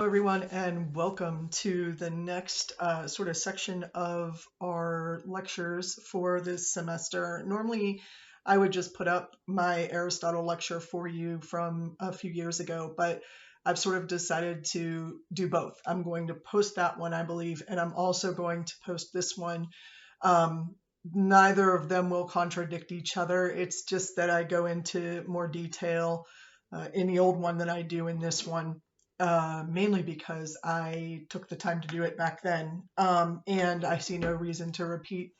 Hello, everyone, and welcome to the next sort of section of our lectures for this semester. Normally, I would just put up my Aristotle lecture for you from a few years ago, but I've sort of decided to do both. I'm going to post that one, I believe, and I'm also going to post this one. Neither of them will contradict each other. It's just that I go into more detail in the old one than I do in this one. Mainly because I took the time to do it back then, and I see no reason to repeat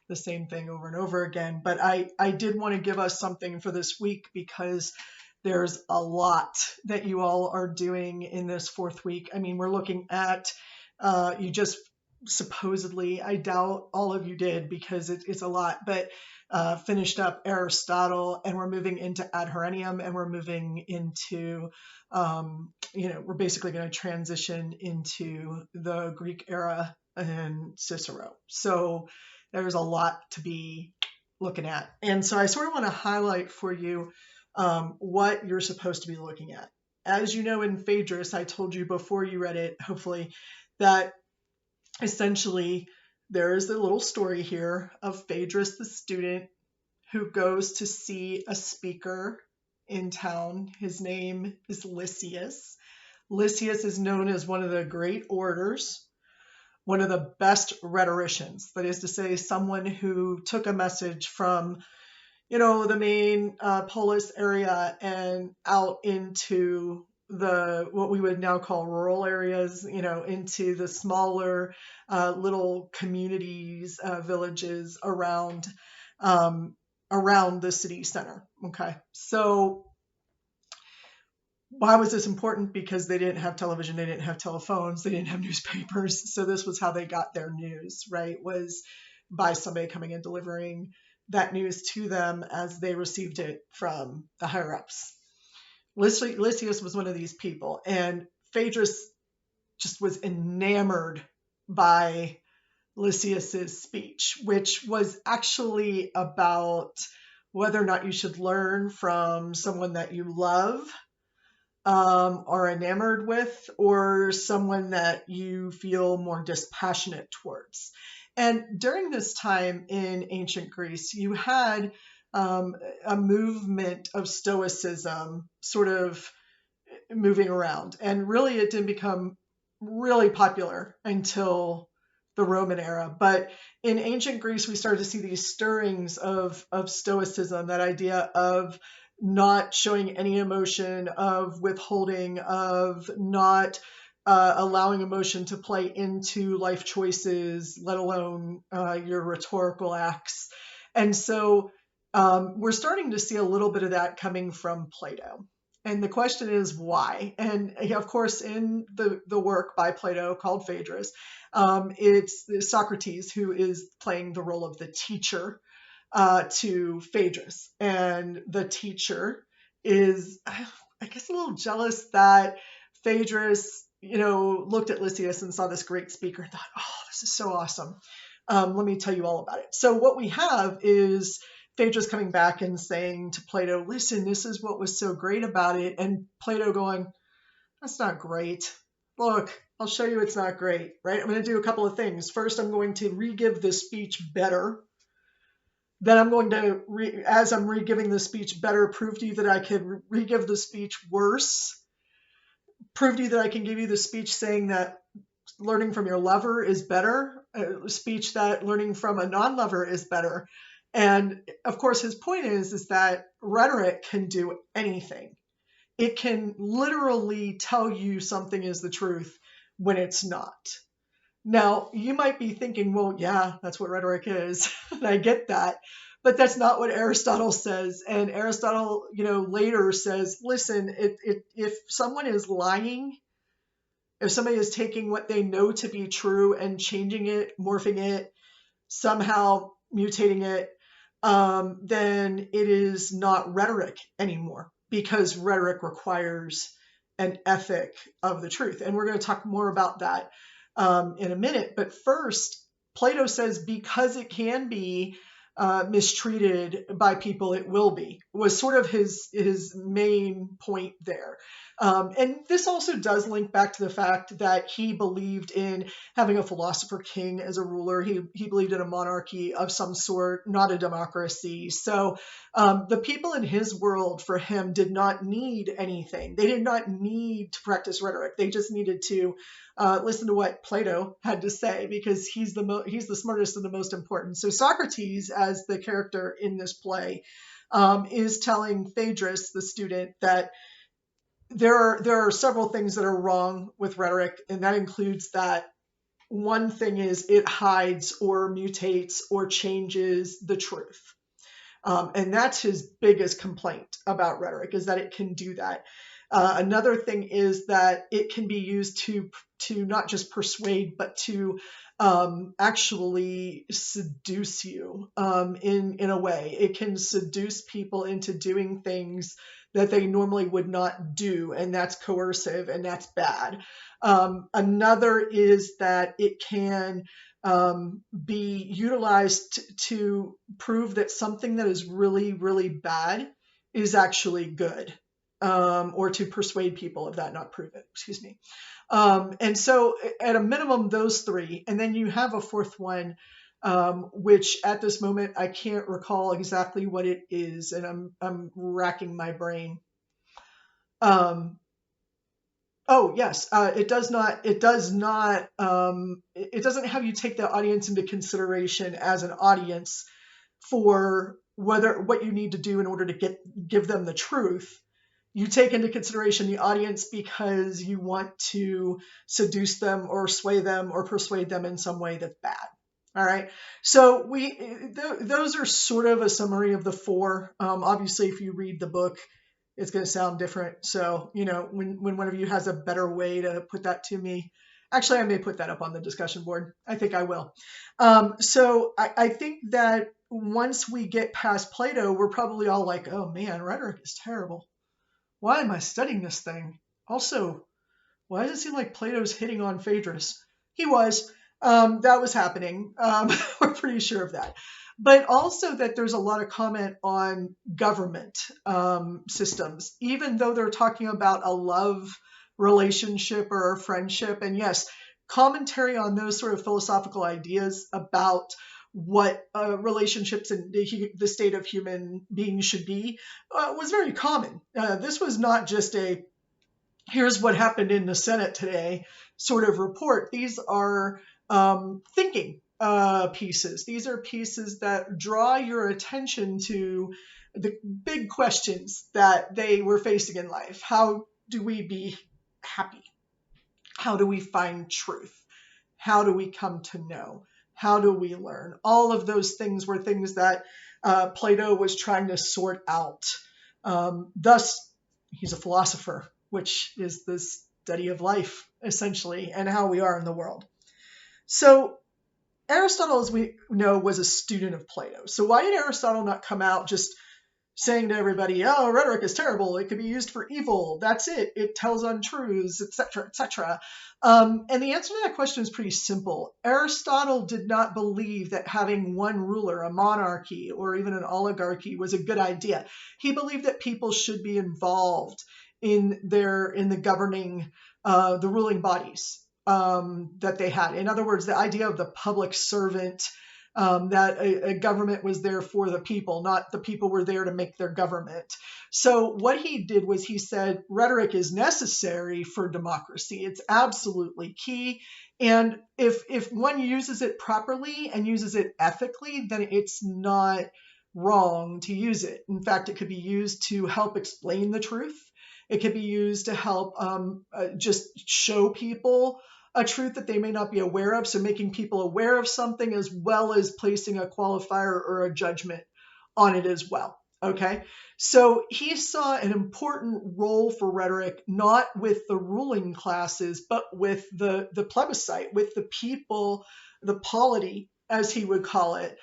the same thing over and over again. But I did want to give us something for this week because there's a lot that you all are doing in this fourth week. I mean, we're looking at, you just supposedly, I doubt all of you did because it's a lot, but finished up Aristotle, and we're moving into ad horennium, and we're moving into we're basically going to transition into the Greek era and Cicero. So there's a lot to be looking at. And so I sort of want to highlight for you what you're supposed to be looking at. As you know, in Phaedrus, I told you before you read it, hopefully, that essentially there is a little story here of Phaedrus, the student, who goes to see a speaker in town. His name is Lysias. Lysias is known as one of the great orators, one of the best rhetoricians. That is to say, someone who took a message from, the main polis area and out into what we would now call rural areas, into the smaller little communities, villages around the city center. Okay, so why was this important? Because they didn't have television, they didn't have telephones, they didn't have newspapers. So this was how they got their news, right? Was by somebody coming and delivering that news to them as they received it from the higher ups. Lysias was one of these people, and Phaedrus just was enamored by Lysias's speech, which was actually about whether or not you should learn from someone that you love, are enamored with, or someone that you feel more dispassionate towards. And during this time in ancient Greece, you had a movement of Stoicism sort of moving around. And really, it didn't become really popular until the Roman era. But in ancient Greece, we started to see these stirrings of Stoicism, that idea of not showing any emotion, of withholding, of not allowing emotion to play into life choices, let alone your rhetorical acts. And so we're starting to see a little bit of that coming from Plato. And the question is why? And of course, in the work by Plato called Phaedrus, it's Socrates who is playing the role of the teacher to Phaedrus. And the teacher is, I guess, a little jealous that Phaedrus, looked at Lysias and saw this great speaker and thought, oh, this is so awesome. Let me tell you all about it. So what we have is Phaedrus coming back and saying to Plato, listen, this is what was so great about it. And Plato going, that's not great. Look, I'll show you it's not great, right? I'm going to do a couple of things. First, I'm going to re-give the speech better. Then I'm going to, as I'm re-giving the speech better, prove to you that I can re-give the speech worse. Prove to you that I can give you the speech saying that learning from your lover is better, a speech that learning from a non-lover is better. And of course, his point is that rhetoric can do anything. It can literally tell you something is the truth when it's not. Now, you might be thinking, well, yeah, that's what rhetoric is. And I get that. But that's not what Aristotle says. And Aristotle, later says, listen, if someone is lying, if somebody is taking what they know to be true and changing it, morphing it, somehow mutating it, then it is not rhetoric anymore, because rhetoric requires an ethic of the truth. And we're going to talk more about that in a minute. But first, Plato says because it can be mistreated by people, it will be, was sort of his main point there. And this also does link back to the fact that he believed in having a philosopher king as a ruler. He believed in a monarchy of some sort, not a democracy. So the people in his world, for him, did not need anything. They did not need to practice rhetoric. They just needed to listen to what Plato had to say, because he's the smartest and the most important. So Socrates, as the character in this play, is telling Phaedrus, the student, that there are several things that are wrong with rhetoric, and that includes that one thing is it hides or mutates or changes the truth. And that's his biggest complaint about rhetoric, is that it can do that. Another thing is that it can be used to not just persuade, but to actually seduce you in a way. It can seduce people into doing things that they normally would not do, and that's coercive, and that's bad. Another is that it can be utilized to prove that something that is really, really bad is actually good, or to persuade people of that, not prove it, excuse me. And so at a minimum, those three, and then you have a fourth one, which at this moment, I can't recall exactly what it is, and I'm racking my brain. Oh yes, it does not. It doesn't have you take the audience into consideration as an audience for what you need to do in order to give them the truth. You take into consideration the audience because you want to seduce them or sway them or persuade them in some way that's bad. All right. So those are sort of a summary of the four. Obviously, if you read the book, it's going to sound different. So, when one of you has a better way to put that to me, actually, I may put that up on the discussion board. I think I will. So I think that once we get past Plato, we're probably all like, oh man, rhetoric is terrible. Why am I studying this thing? Also, why does it seem like Plato's hitting on Phaedrus? He was. That was happening. We're pretty sure of that. But also that there's a lot of comment on government systems, even though they're talking about a love relationship or a friendship. And yes, commentary on those sort of philosophical ideas about what relationships and the state of human beings should be was very common. This was not just a here's what happened in the Senate today sort of report. These are thinking pieces. These are pieces that draw your attention to the big questions that they were facing in life. How do we be happy? How do we find truth? How do we come to know? How do we learn? All of those things were things that Plato was trying to sort out. Thus, he's a philosopher, which is the study of life, essentially, and how we are in the world. So Aristotle, as we know, was a student of Plato. So why did Aristotle not come out just saying to everybody, oh, rhetoric is terrible, it could be used for evil, that's it tells untruths, etc., etc.? And the answer to that question is pretty simple. Aristotle did not believe that having one ruler, a monarchy, or even an oligarchy was a good idea. He believed that people should be involved in the governing, the ruling bodies that they had. In other words, the idea of the public servant, that a government was there for the people, not the people were there to make their government. So what he did was he said rhetoric is necessary for democracy. It's absolutely key. And if one uses it properly and uses it ethically, then it's not wrong to use it. In fact, it could be used to help explain the truth. It could be used to help just show people a truth that they may not be aware of. So making people aware of something as well as placing a qualifier or a judgment on it as well. Okay. So he saw an important role for rhetoric, not with the ruling classes, but with the plebiscite, with the people, the polity, as he would call it,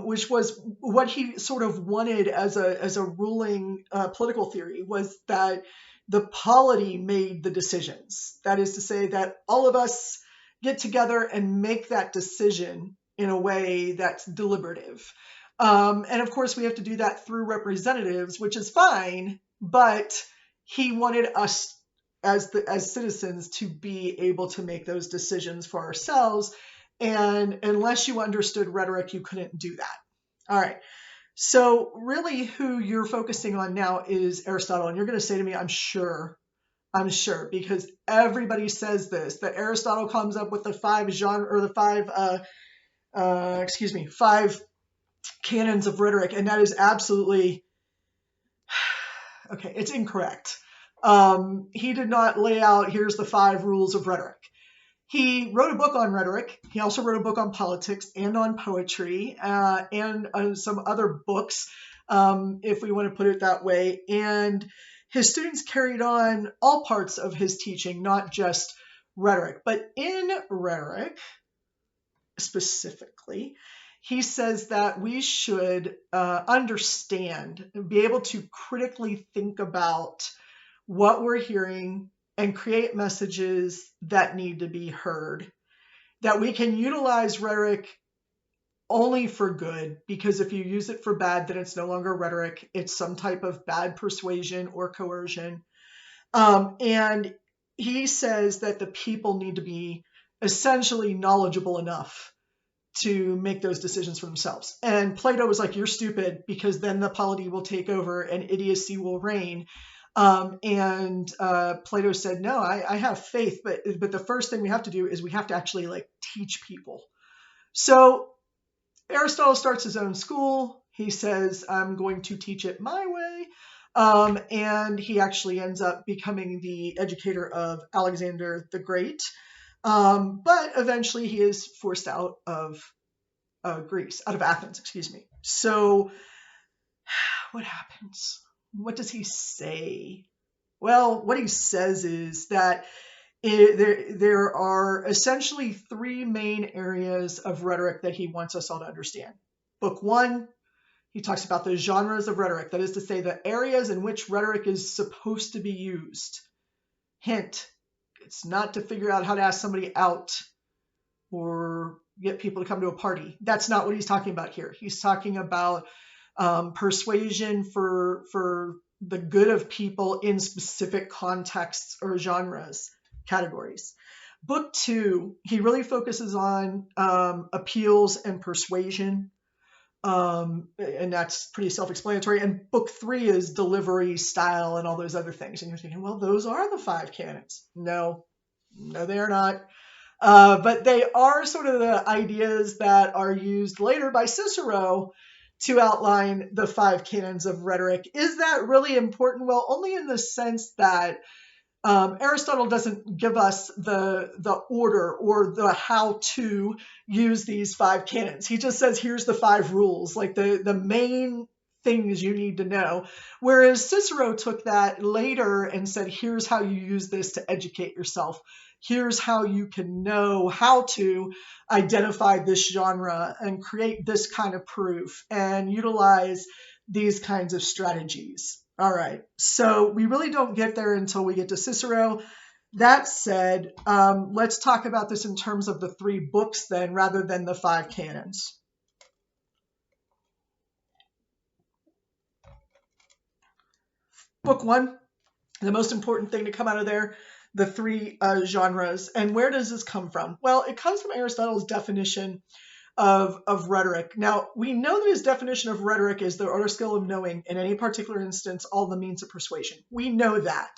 which was what he sort of wanted as a ruling political theory, was that the polity made the decisions. That is to say that all of us get together and make that decision in a way that's deliberative. And of course, we have to do that through representatives, which is fine, but he wanted us as citizens to be able to make those decisions for ourselves. And unless you understood rhetoric, you couldn't do that. All right. So really who you're focusing on now is Aristotle. And you're going to say to me, I'm sure, because everybody says this, that Aristotle comes up with the five canons of rhetoric. And that is absolutely, okay, it's incorrect. He did not lay out, here's the 5 rules of rhetoric. He wrote a book on rhetoric. He also wrote a book on politics and on poetry and some other books, if we want to put it that way. And his students carried on all parts of his teaching, not just rhetoric. But in rhetoric, specifically, he says that we should understand, be able to critically think about what we're hearing and create messages that need to be heard. That we can utilize rhetoric only for good, because if you use it for bad, then it's no longer rhetoric. It's some type of bad persuasion or coercion. And he says that the people need to be essentially knowledgeable enough to make those decisions for themselves. And Plato was like, you're stupid, because then the polity will take over and idiocy will reign. And Plato said, no, I have faith, but the first thing we have to do is we have to actually teach people. So Aristotle starts his own school. He says, I'm going to teach it my way. And he actually ends up becoming the educator of Alexander the Great. But eventually he is forced out of Greece, out of Athens, excuse me. So what happens? What does he say? Well, what he says is that there are essentially 3 main areas of rhetoric that he wants us all to understand. Book 1, he talks about the genres of rhetoric, that is to say, the areas in which rhetoric is supposed to be used. Hint, it's not to figure out how to ask somebody out or get people to come to a party. That's not what he's talking about here. He's talking about persuasion for the good of people in specific contexts or genres, categories. Book 2, he really focuses on appeals and persuasion, and that's pretty self-explanatory. And book 3 is delivery, style, and all those other things. And you're thinking, well, those are the 5 canons. No, they are not. But they are sort of the ideas that are used later by Cicero to outline the 5 canons of rhetoric. Is that really important? Well, only in the sense that Aristotle doesn't give us the order or the how to use these 5 canons. He just says, here's the 5 rules, like the main things you need to know. Whereas Cicero took that later and said, here's how you use this to educate yourself. Here's how you can know how to identify this genre and create this kind of proof and utilize these kinds of strategies. All right, so we really don't get there until we get to Cicero. That said, let's talk about this in terms of the 3 books then, rather than the 5 canons. Book 1, the most important thing to come out of there, the 3 genres. And where does this come from? Well, it comes from Aristotle's definition of rhetoric. Now, we know that his definition of rhetoric is the art or skill of knowing, in any particular instance, all the means of persuasion. We know that.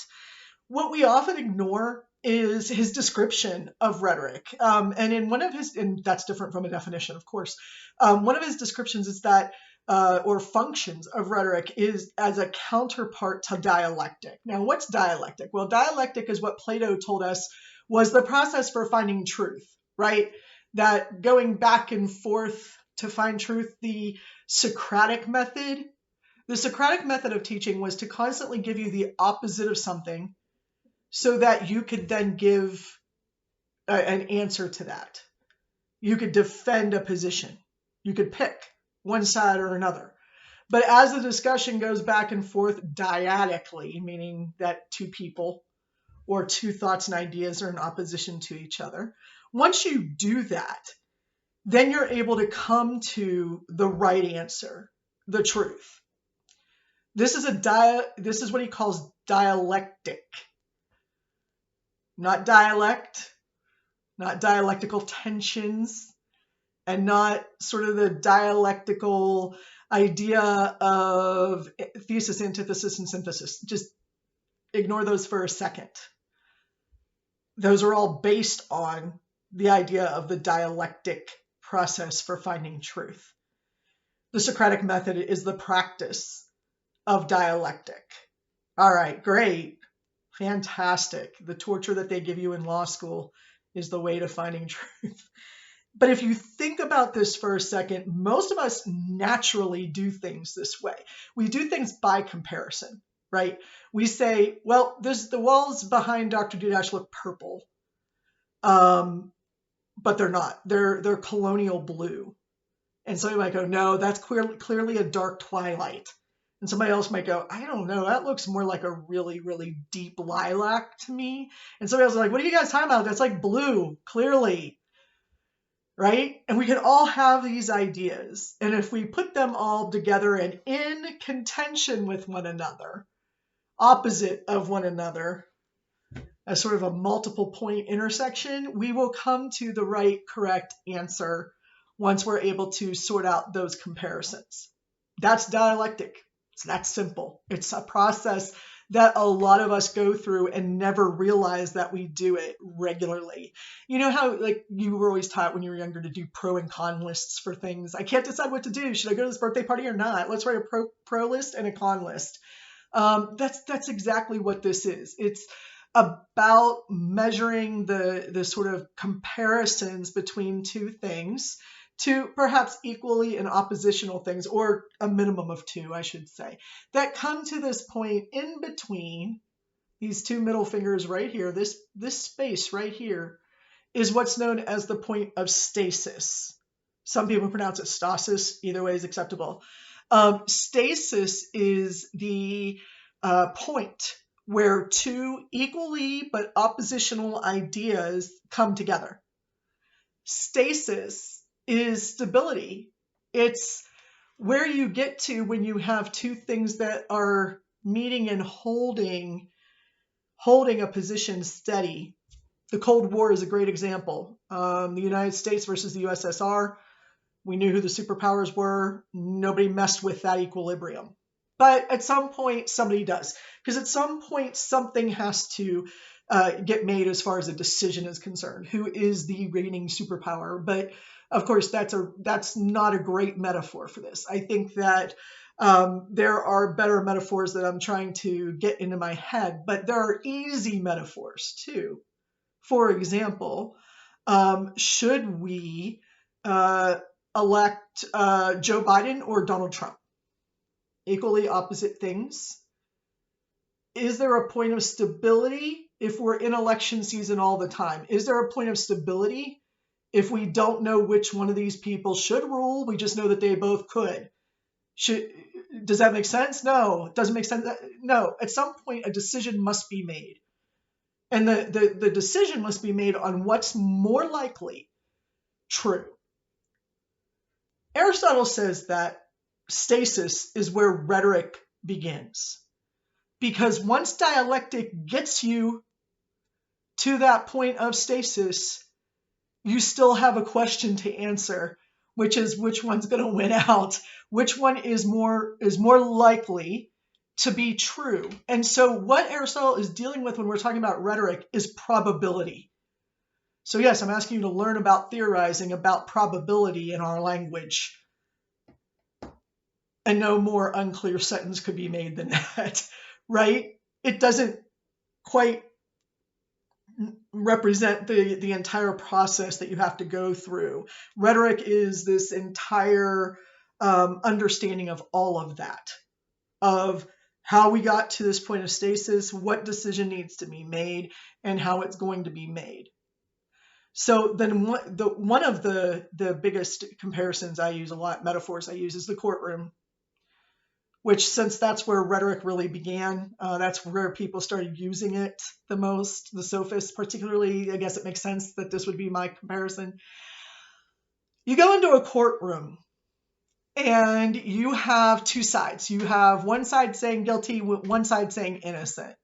What we often ignore is his description of rhetoric. And in one of his, and that's different from a definition, of course, one of his descriptions is that, or functions of rhetoric is as a counterpart to dialectic. Now, what's dialectic? Well, dialectic is what Plato told us was the process for finding truth, right? That going back and forth to find truth, the Socratic method of teaching was to constantly give you the opposite of something so that you could then give an answer to that. You could defend a position. You could pick one side or another. But as the discussion goes back and forth dyadically, meaning that 2 people or 2 thoughts and ideas are in opposition to each other, once you do that, then you're able to come to the right answer, the truth. This is what he calls dialectic. not dialect, not dialectical tensions, and not sort of the dialectical idea of thesis, antithesis, and synthesis. Just ignore those for a second. Those are all based on the idea of the dialectic process for finding truth. The Socratic method is the practice of dialectic. All right, great, fantastic. The torture that they give you in law school is the way to finding truth. But if you think about this for a second, most of us naturally do things this way. We do things by comparison, right? We say, well, the walls behind Dr. Dudash look purple, but they're not. They're colonial blue. And somebody might go, no, that's clearly a dark twilight. And somebody else might go, I don't know, that looks more like a really, really deep lilac to me. And somebody else is like, what are you guys talking about? That's like blue, clearly. Right? And we can all have these ideas. And if we put them all together and in contention with one another, opposite of one another, as sort of a multiple point intersection, we will come to the right, correct answer once we're able to sort out those comparisons. That's dialectic. It's that simple. It's a process that a lot of us go through and never realize that we do it regularly. You know how like you were always taught when you were younger to do pro and con lists for things. I can't decide what to do. Should I go to this birthday party or not? Let's write a pro list and a con list. That's exactly what this is. It's about measuring the sort of comparisons between two things to perhaps equally and oppositional things, or a minimum of two, I should say, that come to this point in between these two middle fingers right here. This space right here is what's known as the point of stasis. Some people pronounce it stasis. Either way is acceptable. Stasis is the point where two equally but oppositional ideas come together. Stasis is stability. It's where you get to when you have two things that are meeting and holding a position steady. The Cold War is a great example. The United States versus the USSR, we knew who the superpowers were. Nobody messed with that equilibrium. But at some point, somebody does. Because at some point, something has to get made as far as a decision is concerned. Who is the reigning superpower? But of course, that's not a great metaphor for this. I think that there are better metaphors that I'm trying to get into my head, but there are easy metaphors too. For example, should we elect Joe Biden or Donald Trump? Equally opposite things. Is there a point of stability if we're in election season all the time? Is there a point of stability if we don't know which one of these people should rule? We just know that they both could. Does that make sense? No. Doesn't make sense? No. At some point, a decision must be made. And the decision must be made on what's more likely true. Aristotle says that stasis is where rhetoric begins. Because once dialectic gets you to that point of stasis, you still have a question to answer, which is which one's going to win out, which one is more likely to be true. And so what Aristotle is dealing with when we're talking about rhetoric is probability. So yes, I'm asking you to learn about theorizing about probability in our language. And no more unclear sentence could be made than that, right? It doesn't quite represent the entire process that you have to go through. Rhetoric is this entire understanding of all of that, of how we got to this point of stasis, what decision needs to be made, and how it's going to be made. So then one of the biggest comparisons I use a lot, metaphors I use, is the courtroom, which, since that's where rhetoric really began, that's where people started using it the most, the sophists particularly. I guess it makes sense that this would be my comparison. You go into a courtroom and you have two sides. You have one side saying guilty, one side saying innocent.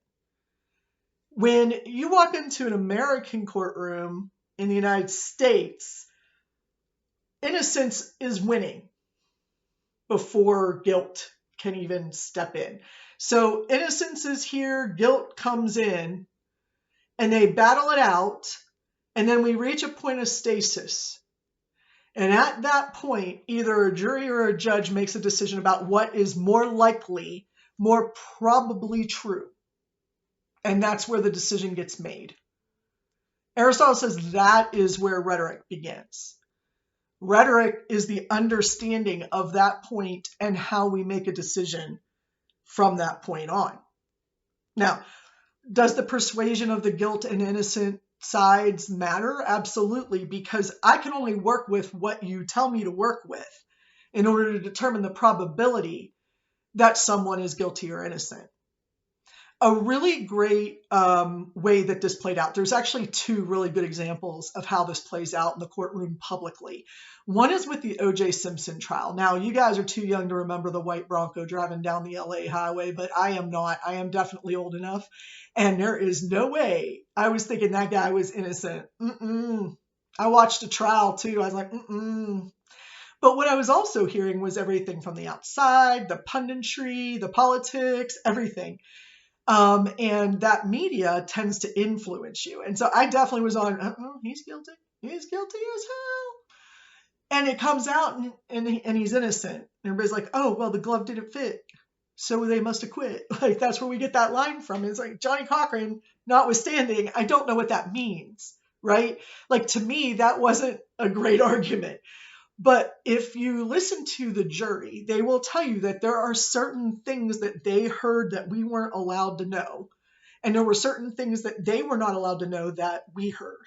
When you walk into an American courtroom in the United States, innocence is winning before guilt can even step in. So innocence is here, guilt comes in, and they battle it out, and then we reach a point of stasis. And at that point, either a jury or a judge makes a decision about what is more likely, more probably true. And that's where the decision gets made. Aristotle says that is where rhetoric begins. Rhetoric is the understanding of that point and how we make a decision from that point on. Now, does the persuasion of the guilt and innocent sides matter? Absolutely, because I can only work with what you tell me to work with in order to determine the probability that someone is guilty or innocent. A really great way that this played out, there's actually two really good examples of how this plays out in the courtroom publicly. One is with the O.J. Simpson trial. Now, you guys are too young to remember the white Bronco driving down the LA highway, but I am not. I am definitely old enough. And there is no way I was thinking that guy was innocent. I watched the trial too. I was like, But what I was also hearing was everything from the outside, the punditry, the politics, everything. And that media tends to influence you. And so I definitely was on, he's guilty. He's guilty as hell. And it comes out and he's innocent. And everybody's like, oh, well, the glove didn't fit, so they must have quit. Like, that's where we get that line from. It's like, Johnny Cochran, notwithstanding, I don't know what that means, right? Like, to me, that wasn't a great argument. But if you listen to the jury, they will tell you that there are certain things that they heard that we weren't allowed to know. And there were certain things that they were not allowed to know that we heard.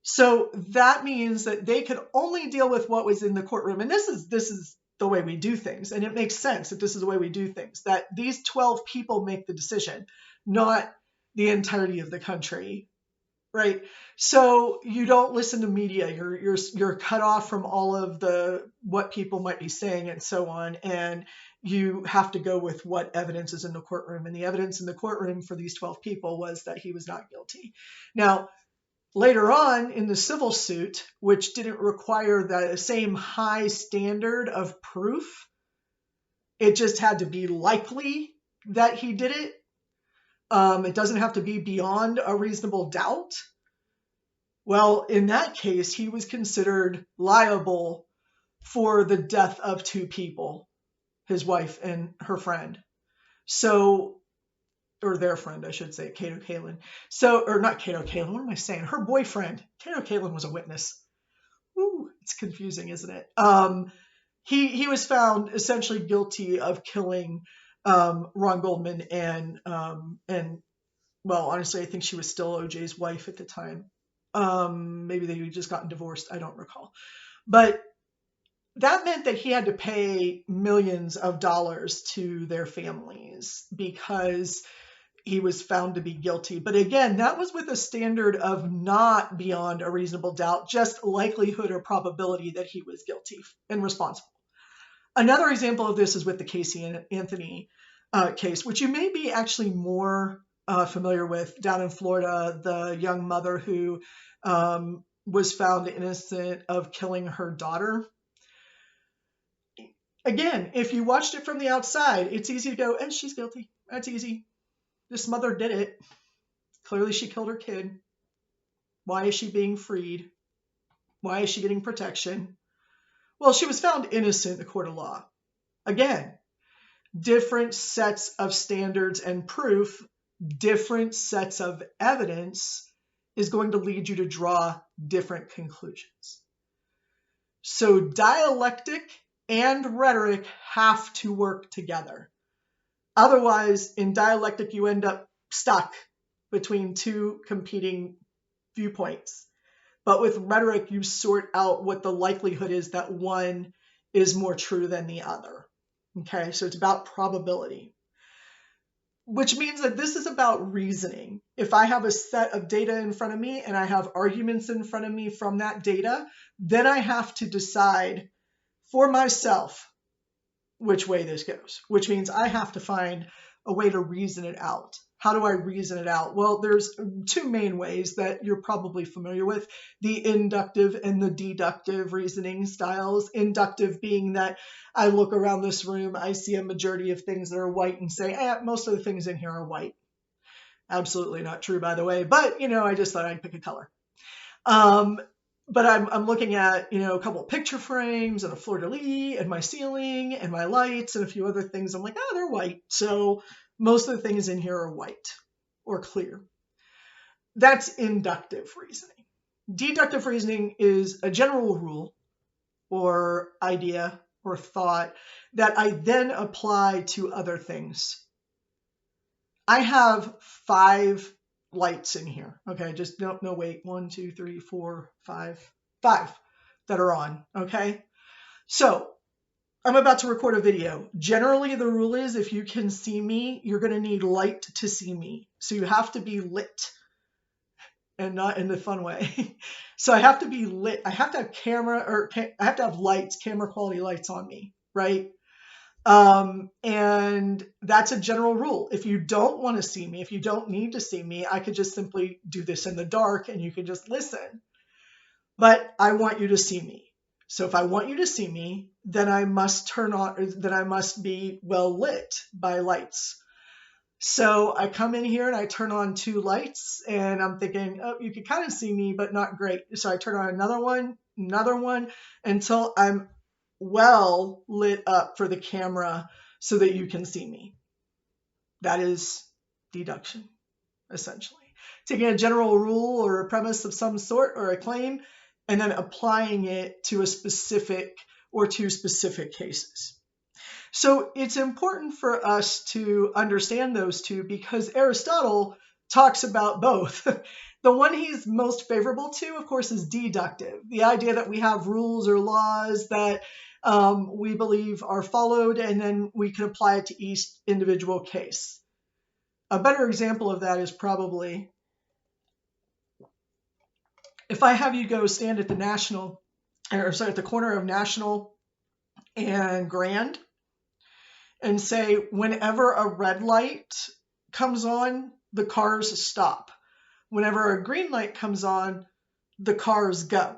So that means that they could only deal with what was in the courtroom. And this is the way we do things. And it makes sense that this is the way we do things, that these 12 people make the decision, not the entirety of the country. Right. So you don't listen to media. You're cut off from all of what people might be saying and so on. And you have to go with what evidence is in the courtroom. And the evidence in the courtroom for these 12 people was that he was not guilty. Now, later on in the civil suit, which didn't require the same high standard of proof, it just had to be likely that he did it. It doesn't have to be beyond a reasonable doubt. Well, in that case, he was considered liable for the death of two people, his wife and her friend. So, or their friend, I should say, Cato Kalin. So, or not Cato Kalin, what am I saying? Her boyfriend. Cato Kalin was a witness. Ooh, it's confusing, isn't it? He was found essentially guilty of killing Ron Goldman and well, honestly, I think she was still OJ's wife at the time. Maybe they had just gotten divorced. I don't recall. But that meant that he had to pay millions of dollars to their families because he was found to be guilty. But again, that was with a standard of not beyond a reasonable doubt, just likelihood or probability that he was guilty and responsible. Another example of this is with the Casey Anthony case, which you may be actually more familiar with down in Florida, the young mother who was found innocent of killing her daughter. Again, if you watched it from the outside, it's easy to go, and she's guilty. That's easy. This mother did it. Clearly she killed her kid. Why is she being freed? Why is she getting protection? Well, she was found innocent in the court of law. Again, different sets of standards and proof, different sets of evidence is going to lead you to draw different conclusions. So dialectic and rhetoric have to work together. Otherwise, in dialectic, you end up stuck between two competing viewpoints. But with rhetoric, you sort out what the likelihood is that one is more true than the other. Okay, so it's about probability, which means that this is about reasoning. If I have a set of data in front of me and I have arguments in front of me from that data, then I have to decide for myself which way this goes, which means I have to find a way to reason it out. How do I reason it out? Well, there's two main ways that you're probably familiar with: the inductive and the deductive reasoning styles. Inductive being that I look around this room, I see a majority of things that are white and say, most of the things in here are white. Absolutely not true, by the way, but I just thought I'd pick a color. Um, but I'm looking at, a couple of picture frames and a fleur-de-lis and my ceiling and my lights and a few other things. I'm like, oh, they're white. So most of the things in here are white or clear. That's inductive reasoning. Deductive reasoning is a general rule or idea or thought that I then apply to other things. I have 5 lights in here. Okay, just no, wait. 1, 2, 3, 4, 5. 5 that are on. Okay, so I'm about to record a video. Generally, the rule is if you can see me, you're going to need light to see me. So you have to be lit, and not in the fun way. So I have to be lit. I have to have I have to have lights, camera quality lights on me, right? And that's a general rule. If you don't want to see me, if you don't need to see me, I could just simply do this in the dark and you could just listen. But I want you to see me. So if I want you to see me, then I must be well lit by lights. So I come in here and I turn on 2 lights and I'm thinking, oh, you can kind of see me, but not great. So I turn on another one until I'm well lit up for the camera so that you can see me. That is deduction, essentially. Taking a general rule or a premise of some sort or a claim and then applying it to a specific or two specific cases. So it's important for us to understand those two because Aristotle talks about both. The one he's most favorable to, of course, is deductive. The idea that we have rules or laws that we believe are followed, and then we can apply it to each individual case. A better example of that is probably if I have you go stand at the at the corner of National and Grand and say, whenever a red light comes on, the cars stop. Whenever a green light comes on, the cars go.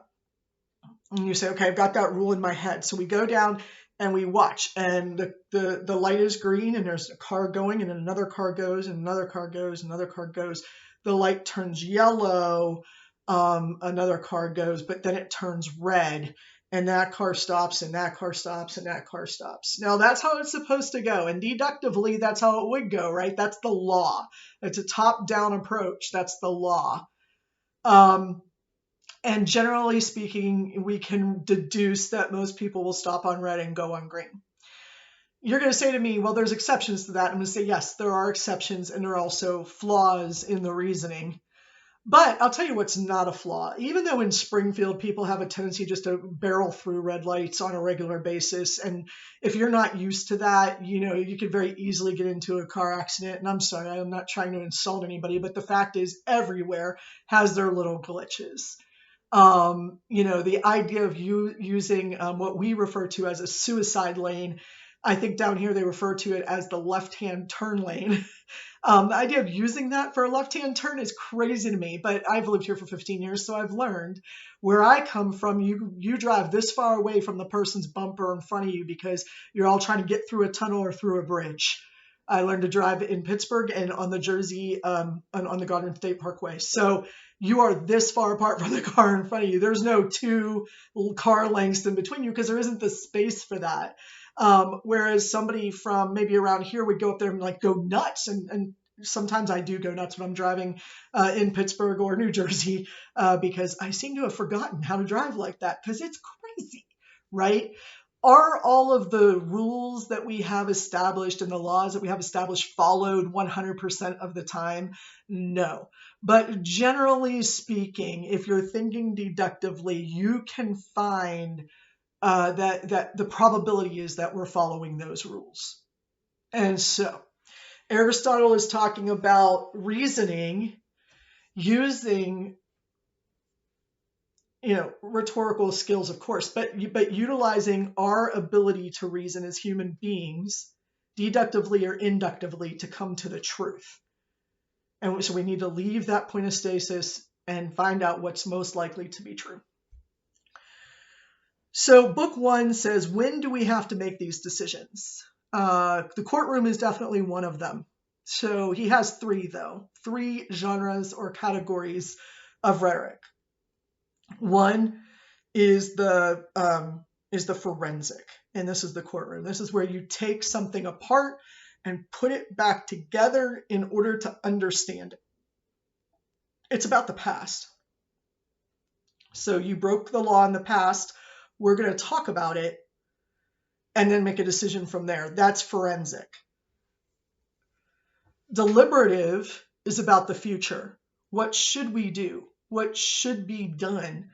And you say, okay, I've got that rule in my head. So we go down and we watch, and the light is green and there's a car going and another car goes and another car goes, another car goes. The light turns yellow, another car goes, but then it turns red and that car stops and that car stops and that car stops. Now that's how it's supposed to go. And deductively, that's how it would go, right? That's the law. It's a top-down approach. That's the law. And generally speaking, we can deduce that most people will stop on red and go on green. You're going to say to me, well, there's exceptions to that. I'm going to say, yes, there are exceptions, and there are also flaws in the reasoning. But I'll tell you what's not a flaw. Even though in Springfield, people have a tendency just to barrel through red lights on a regular basis. And if you're not used to that, you could very easily get into a car accident. And I'm sorry, I'm not trying to insult anybody, but the fact is everywhere has their little glitches. The idea of using what we refer to as a suicide lane, I think down here they refer to it as the left-hand turn lane. The idea of using that for a left-hand turn is crazy to me, but I've lived here for 15 years, so I've learned. Where I come from, you drive this far away from the person's bumper in front of you because you're all trying to get through a tunnel or through a bridge. I learned to drive in Pittsburgh and on the Jersey, on the Garden State Parkway. So you are this far apart from the car in front of you. There's no 2 car lengths in between you because there isn't the space for that. Whereas somebody from maybe around here would go up there and go nuts. And sometimes I do go nuts when I'm driving in Pittsburgh or New Jersey because I seem to have forgotten how to drive like that because it's crazy, right? Are all of the rules that we have established and the laws that we have established followed 100% of the time? No. But generally speaking, if you're thinking deductively, you can find that the probability is that we're following those rules. And so Aristotle is talking about reasoning using rhetorical skills, of course, but utilizing our ability to reason as human beings, deductively or inductively, to come to the truth. And so we need to leave that point of stasis and find out what's most likely to be true. So book 1 says, when do we have to make these decisions? The courtroom is definitely one of them. So he has 3, though, 3 genres or categories of rhetoric. One is the forensic, and this is the courtroom. This is where you take something apart and put it back together in order to understand it. It's about the past. So you broke the law in the past. We're going to talk about it and then make a decision from there. That's forensic. Deliberative is about the future. What should we do? What should be done?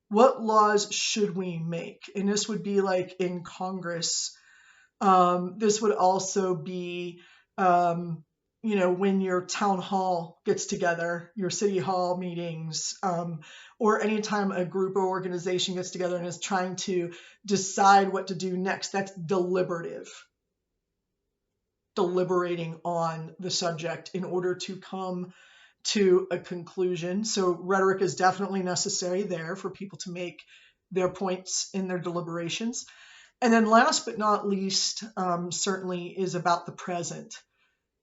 What laws should we make? And this would be like in Congress. This would also be, when your town hall gets together, your city hall meetings, or anytime a group or organization gets together and is trying to decide what to do next. That's deliberative. Deliberating on the subject in order to come to a conclusion. So rhetoric is definitely necessary there for people to make their points in their deliberations. And then last but not least, certainly is about the present.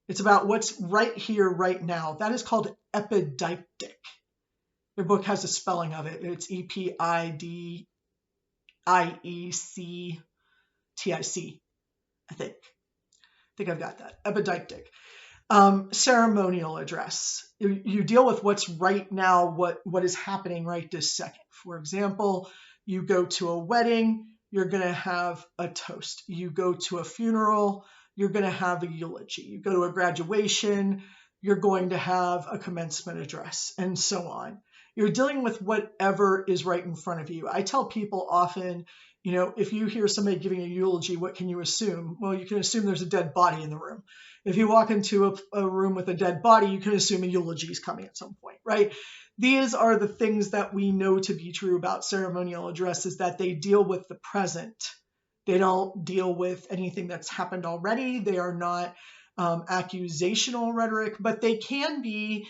It's about what's right here, right now. That is called epideictic. Your book has a spelling of it. It's EPIDIECTIC, I think. I think I've got that. Epideictic. Ceremonial address. You deal with what's right now, what is happening right this second. For example, you go to a wedding, you're going to have a toast. You go to a funeral, you're going to have a eulogy. You go to a graduation, you're going to have a commencement address, and so on. You're dealing with whatever is right in front of you. I tell people often, if you hear somebody giving a eulogy, what can you assume? Well, you can assume there's a dead body in the room. If you walk into a room with a dead body, you can assume a eulogy is coming at some point, right? These are the things that we know to be true about ceremonial addresses, that they deal with the present. They don't deal with anything that's happened already. They are not accusational rhetoric, but they can be.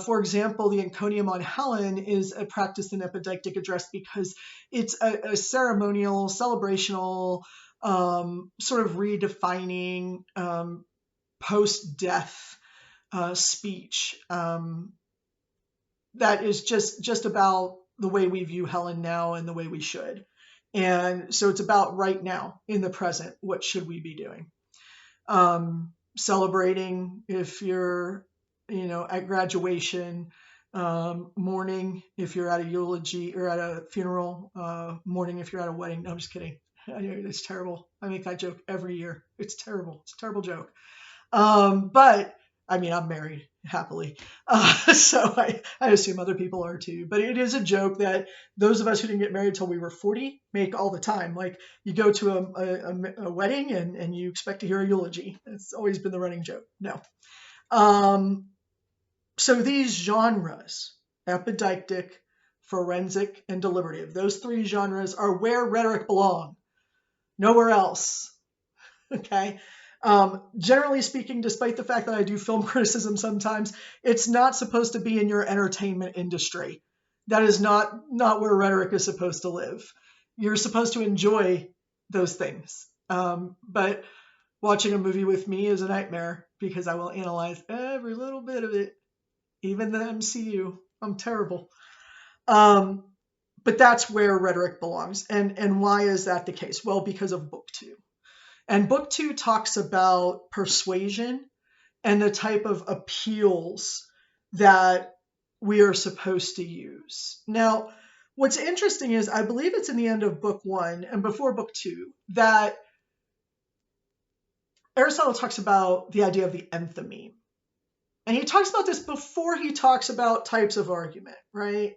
For example, the Encomium on Helen is a practice in epideictic address because it's a ceremonial, celebrational, sort of redefining post-death speech that is just about the way we view Helen now and the way we should. And so it's about right now, in the present, what should we be doing? Celebrating if you're, at graduation, mourning if you're at a eulogy or at a funeral, mourning if you're at a wedding. No, I'm just kidding. It's terrible. I make that joke every year. It's terrible. It's a terrible joke. But I'm married happily. So I assume other people are too. But it is a joke that those of us who didn't get married till we were 40 make all the time. Like you go to a wedding and you expect to hear a eulogy. It's always been the running joke. No. So these genres, epideictic, forensic, and deliberative, those 3 genres are where rhetoric belongs. Nowhere else. Okay. Generally speaking, despite the fact that I do film criticism sometimes, it's not supposed to be in your entertainment industry. That is not where rhetoric is supposed to live. You're supposed to enjoy those things. But watching a movie with me is a nightmare because I will analyze every little bit of it, even the MCU. I'm terrible. But that's where rhetoric belongs. And why is that the case? Well, because of book 2. And book 2 talks about persuasion and the type of appeals that we are supposed to use. Now, what's interesting is I believe it's in the end of book 1 and before book 2 that Aristotle talks about the idea of the enthymeme. And he talks about this before he talks about types of argument, right?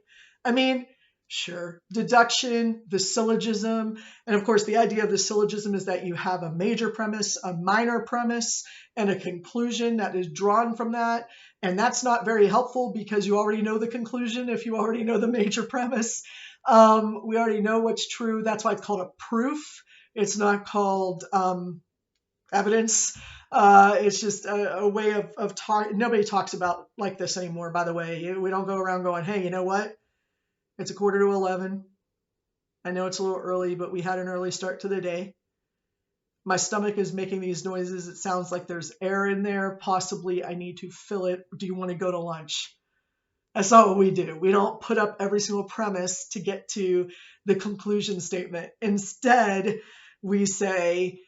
Sure, deduction, the syllogism, and of course the idea of the syllogism is that you have a major premise, a minor premise, and a conclusion that is drawn from that. And that's not very helpful because you already know the conclusion if you already know the major premise. We already know what's true. That's why it's called a proof. It's not called evidence. It's just a way of talk. Nobody talks about like this anymore, by the way. We don't go around going, hey, you know what? It's a quarter to 11. I know it's a little early, but we had an early start to the day. My stomach is making these noises. It sounds like there's air in there. Possibly I need to fill it. Do you want to go to lunch? That's not what we do. We don't put up every single premise to get to the conclusion statement. Instead, we say,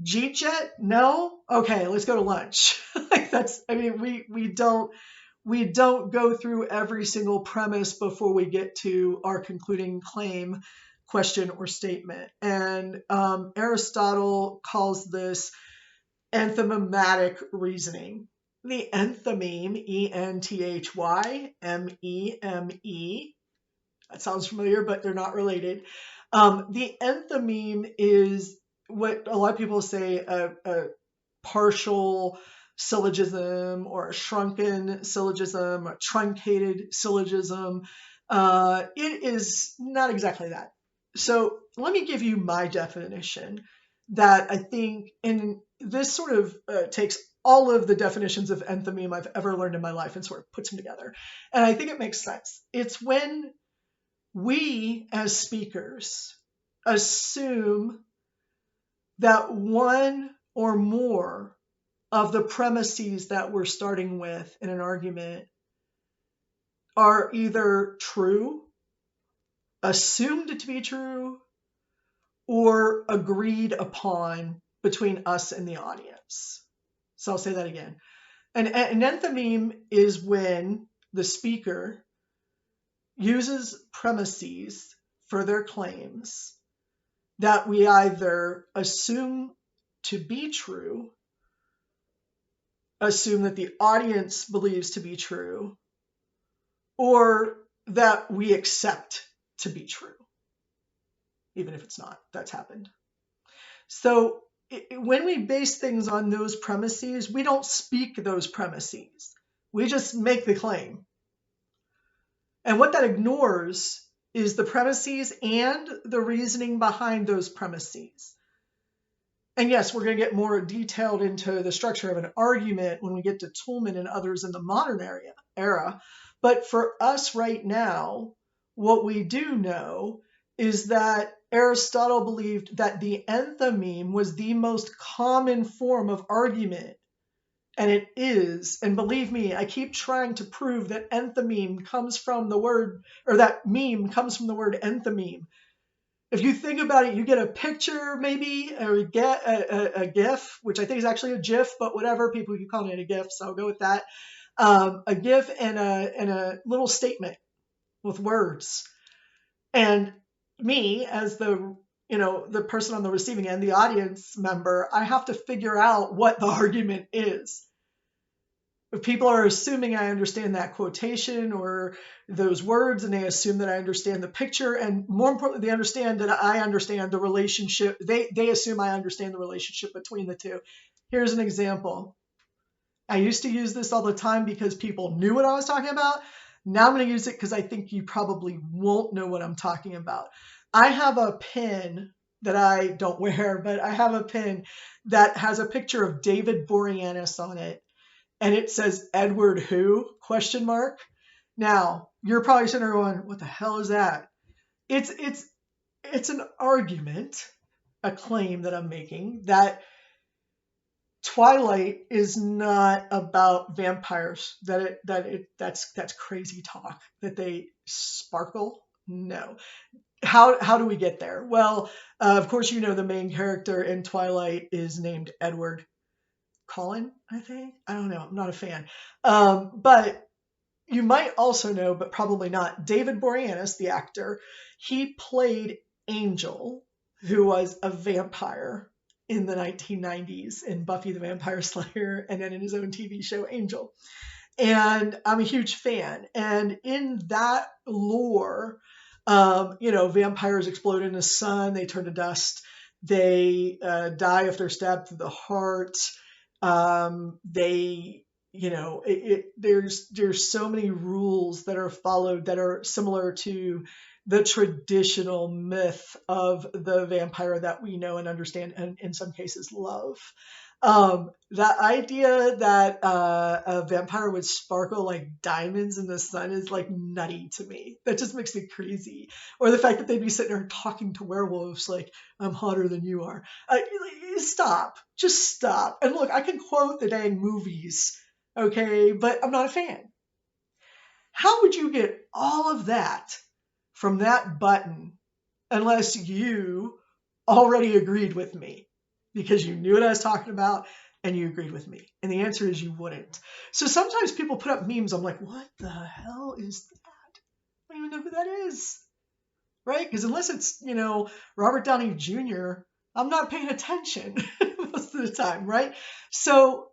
Jeet jet? No? Okay, let's go to lunch. Like that's, I mean, we don't go through every single premise before we get to our concluding claim, question, or statement. And Aristotle calls this enthymematic reasoning. The enthymeme, Enthyme, that sounds familiar, but they're not related. The enthymeme is what a lot of people say a partial syllogism or a shrunken syllogism, a truncated syllogism. It is not exactly that. So let me give you my definition that I think, and this sort of takes all of the definitions of enthymeme I've ever learned in my life and sort of puts them together. And I think it makes sense. It's when we as speakers assume that one or more of the premises that we're starting with in an argument are either true, assumed to be true, or agreed upon between us and the audience. So I'll say that again. An enthymeme is when the speaker uses premises for their claims that we either assume to be true, assume that the audience believes to be true, or that we accept to be true, even if it's not. That's happened. So when we base things on those premises, we don't speak those premises. We just make the claim. And what that ignores is the premises and the reasoning behind those premises. And yes, we're going to get more detailed into the structure of an argument when we get to Toulmin and others in the modern era. But for us right now, what we do know is that Aristotle believed that the enthymeme was the most common form of argument. And it is. And believe me, I keep trying to prove that enthymeme comes from the word, or that meme comes from the word enthymeme. If you think about it, you get a picture maybe, or you get a GIF, which I think is actually a GIF, but whatever, people keep calling it a GIF, so I'll go with that. A GIF and a little statement with words. And me, as the person on the receiving end, the audience member, I have to figure out what the argument is. If people are assuming I understand that quotation or those words, and they assume that I understand the picture, and more importantly, they understand that I understand the relationship. They assume I understand the relationship between the two. Here's an example. I used to use this all the time because people knew what I was talking about. Now I'm going to use it because I think you probably won't know what I'm talking about. I have a pin that I don't wear, but I have a pin that has a picture of David Boreanaz on it. And it says Edward who? ? Now, you're probably sitting there going, what the hell is that? It's an argument, a claim that I'm making, that Twilight is not about vampires, that's crazy talk, that they sparkle. No. How do we get there? Well, of course, the main character in Twilight is named Edward Cullen, I think. I don't know. I'm not a fan. But you might also know, but probably not, David Boreanaz, the actor, he played Angel, who was a vampire in the 1990s in Buffy the Vampire Slayer, and then in his own TV show, Angel. And I'm a huge fan. And in that lore, vampires explode in the sun, they turn to dust, they die if they're stabbed through the heart. There's so many rules that are followed that are similar to the traditional myth of the vampire that we know and understand, and in some cases love. That idea that a vampire would sparkle like diamonds in the sun is like nutty to me. That just makes me crazy. Or the fact that they'd be sitting there talking to werewolves like, I'm hotter than you are. Stop. Just stop. And look, I can quote the dang movies, okay, but I'm not a fan. How would you get all of that from that button unless you already agreed with me? Because you knew what I was talking about and you agreed with me. And the answer is you wouldn't. So sometimes people put up memes. I'm like, what the hell is that? I don't even know who that is. Right? Because unless it's, Robert Downey Jr., I'm not paying attention most of the time, right? So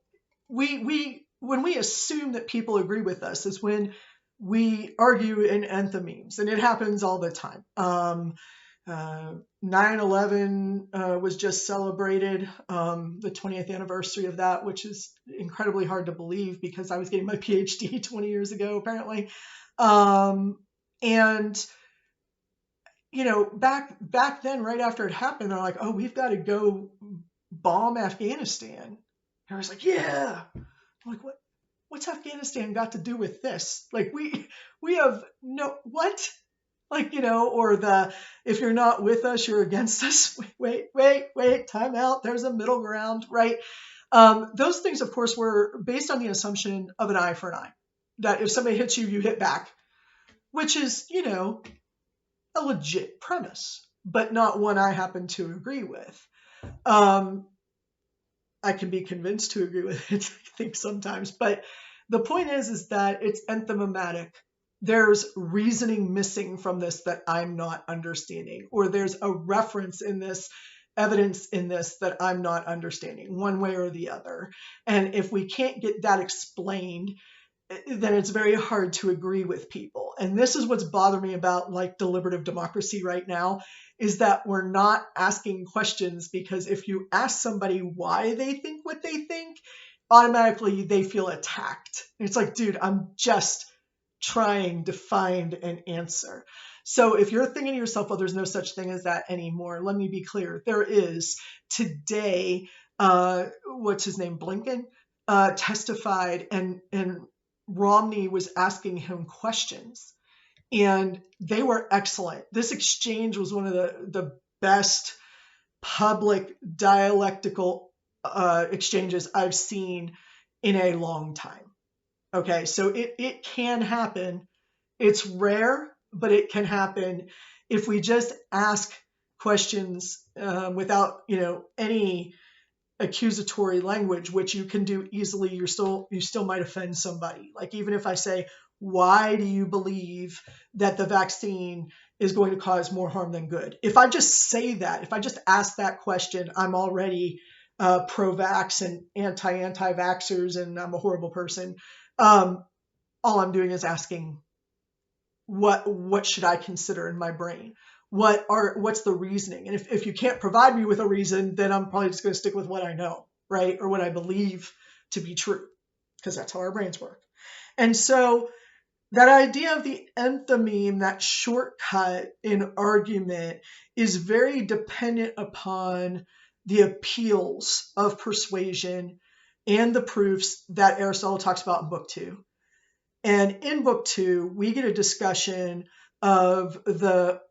we when we assume that people agree with us is when we argue in enthymemes, and it happens all the time. 9/11 was just celebrated, the 20th anniversary of that, which is incredibly hard to believe because I was getting my PhD 20 years ago, apparently. And back then, right after it happened, they're like, "Oh, we've got to go bomb Afghanistan." And I was like, "Yeah." I'm like, what's Afghanistan got to do with this? Like, we have no what? Like, or if you're not with us, you're against us. Wait, time out. There's a middle ground, right? Those things, of course, were based on the assumption of an eye for an eye, that if somebody hits you, you hit back, which is, a legit premise, but not one I happen to agree with. I can be convinced to agree with it, I think, sometimes, but the point is that it's enthymematic. There's reasoning missing from this that I'm not understanding, or there's a reference in this, evidence in this that I'm not understanding one way or the other. And if we can't get that explained, then it's very hard to agree with people. And this is what's bothering me about like deliberative democracy right now, is that we're not asking questions, because if you ask somebody why they think what they think, automatically they feel attacked. It's like, dude, I'm just trying to find an answer. So if you're thinking to yourself, well, there's no such thing as that anymore, let me be clear. There is. Today, what's his name? Blinken testified, and Romney was asking him questions, and they were excellent. This exchange was one of the best public dialectical exchanges I've seen in a long time. Okay, so it can happen. It's rare, but it can happen if we just ask questions without any accusatory language, which you can do easily. You still might offend somebody. Like, even if I say, why do you believe that the vaccine is going to cause more harm than good? If I just say that, if I just ask that question, I'm already pro-vax and anti-vaxxers, and I'm a horrible person. All I'm doing is asking, what should I consider in my brain? What's the reasoning? And if you can't provide me with a reason, then I'm probably just going to stick with what I know, right? Or what I believe to be true, because that's how our brains work. And so that idea of the enthymeme, that shortcut in argument, is very dependent upon the appeals of persuasion and the proofs that Aristotle talks about in Book 2. And in Book 2, we get a discussion of the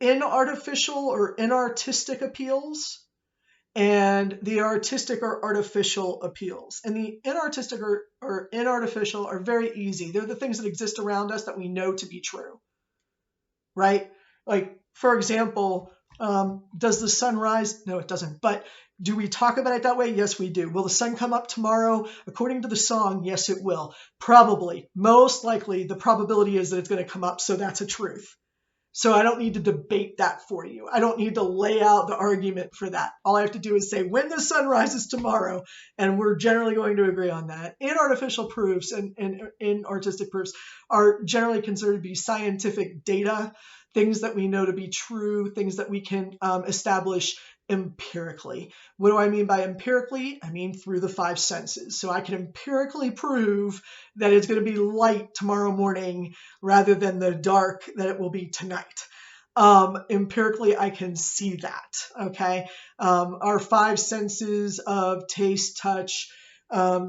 inartificial or inartistic appeals and the artistic or artificial appeals. And the inartistic or inartificial are very easy. They're the things that exist around us that we know to be true, right? Like, for example, does the sun rise? No, it doesn't. But do we talk about it that way? Yes, we do. Will the sun come up tomorrow? According to the song, yes, it will. Probably. Most likely, the probability is that it's going to come up, so that's a truth. So I don't need to debate that for you. I don't need to lay out the argument for that. All I have to do is say, when the sun rises tomorrow, and we're generally going to agree on that. Inartificial proofs and inartistic proofs are generally considered to be scientific data, things that we know to be true, things that we can establish empirically. What do I mean by empirically? I mean through the 5 senses. So I can empirically prove that it's going to be light tomorrow morning rather than the dark that it will be tonight. Empirically, I can see that. Okay. Our five senses of taste, touch,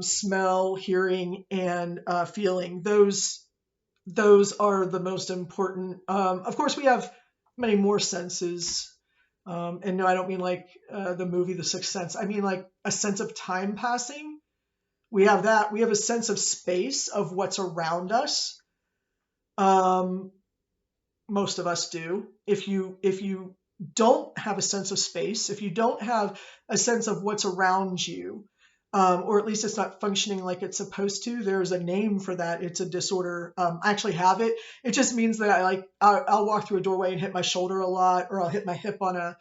smell, hearing, and feeling, those are the most important. Of course, we have many more senses. And no, I don't mean like the movie The Sixth Sense. I mean like a sense of time passing. We have that. We have a sense of space, of what's around us. Um, Most of us do. If you don't have a sense of space, if you don't have a sense of what's around you, or at least it's not functioning like it's supposed to, there's a name for that. It's a disorder. I actually have it. It just means that I'll walk through a doorway and hit my shoulder a lot, or I'll hit my hip on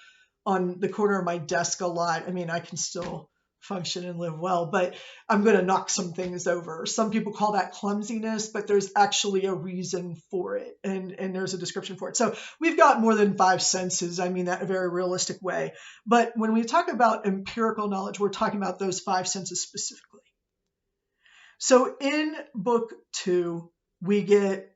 the corner of my desk a lot. I mean, I can still function and live well, but I'm going to knock some things over. Some people call that clumsiness, but there's actually a reason for it, and there's a description for it. So we've got more than five senses. I mean that in a very realistic way. But when we talk about empirical knowledge, we're talking about those five senses specifically. So in book 2, we get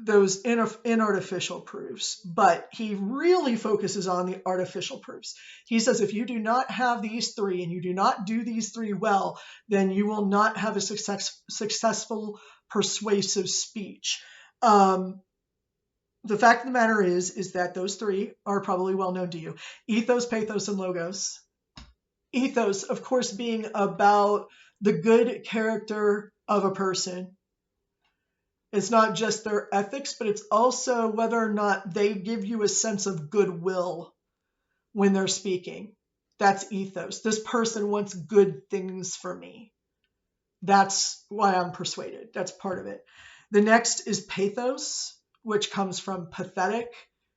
those inartificial proofs, but he really focuses on the artificial proofs. He says, if you do not have these three and you do not do these three well, then you will not have a successful persuasive speech. The fact of the matter is that those three are probably well known to you: ethos, pathos, and logos. Ethos, of course, being about the good character of a person. It's not just their ethics, but it's also whether or not they give you a sense of goodwill when they're speaking. That's ethos. This person wants good things for me. That's why I'm persuaded. That's part of it. The next is pathos, which comes from pathetic,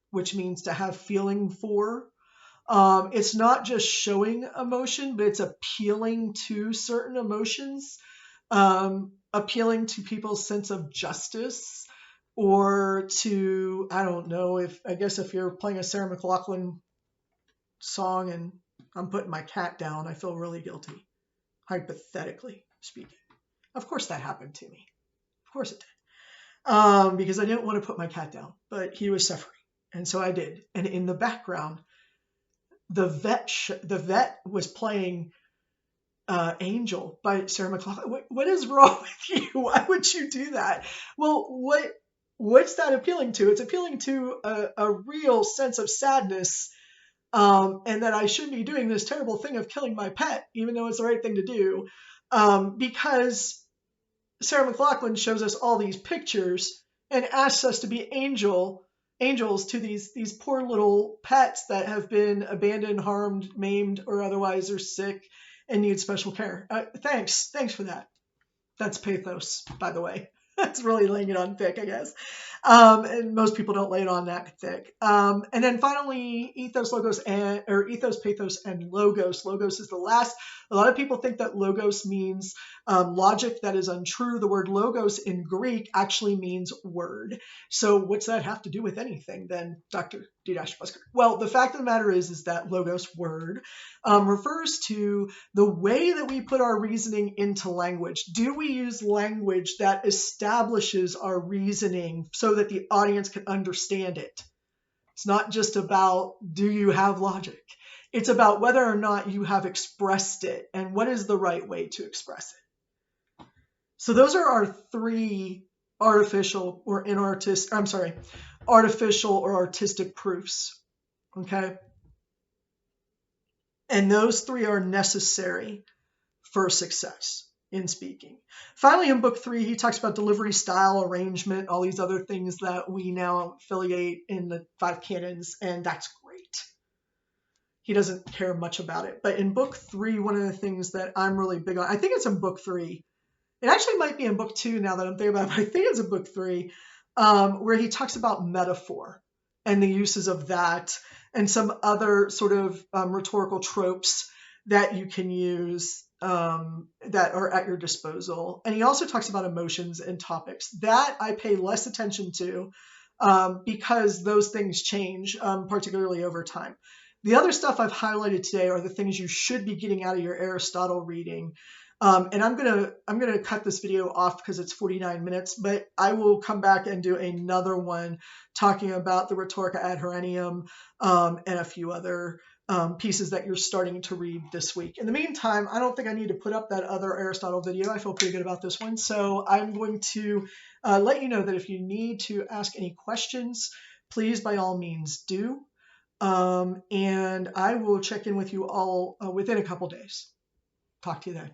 which means to have feeling for. It's not just showing emotion, but it's appealing to certain emotions. Appealing to people's sense of justice, or to, I don't know, if you're playing a Sarah McLachlan song and I'm putting my cat down, I feel really guilty, hypothetically speaking. Of course that happened to me. Of course it did. Because I didn't want to put my cat down, but he was suffering. And so I did. And in the background, the vet was playing Angel by Sarah McLachlan. What is wrong with you? Why would you do that? Well, what's that appealing to? It's appealing to a real sense of sadness, and that I shouldn't be doing this terrible thing of killing my pet, even though it's the right thing to do, because Sarah McLachlan shows us all these pictures and asks us to be angels to these poor little pets that have been abandoned, harmed, maimed, or otherwise are sick and need special care. Thanks for that. That's pathos, by the way. That's really laying it on thick, I guess. And most people don't lay it on that thick. And then finally, ethos, pathos, and logos. Logos is the last. A lot of people think that logos means logic. That is untrue. The word logos in Greek actually means word. So what's that have to do with anything then, Dr. D-Busker? Well, the fact of the matter is that logos, word, refers to the way that we put our reasoning into language. Do we use language that establishes our reasoning so that the audience can understand it? It's not just about, do you have logic? It's about whether or not you have expressed it and what is the right way to express it. So those are our three artificial or artistic proofs. Okay. And those three are necessary for success in speaking. Finally, in book 3, he talks about delivery, style, arrangement, all these other things that we now affiliate in the 5 canons, and that's great. He doesn't care much about it. But in book 3, one of the things that I'm really big on, I think it's in book 3. It actually might be in book 2 now that I'm thinking about it, but I think it's in book 3, where he talks about metaphor and the uses of that and some other sort of rhetorical tropes that you can use that are at your disposal. And he also talks about emotions and topics. That I pay less attention to because those things change, particularly over time. The other stuff I've highlighted today are the things you should be getting out of your Aristotle reading. And I'm gonna cut this video off because it's 49 minutes, but I will come back and do another one talking about the Rhetorica ad Herennium, and a few other pieces that you're starting to read this week. In the meantime, I don't think I need to put up that other Aristotle video. I feel pretty good about this one. So I'm going to let you know that if you need to ask any questions, please by all means do. And I will check in with you all within a couple days. Talk to you then.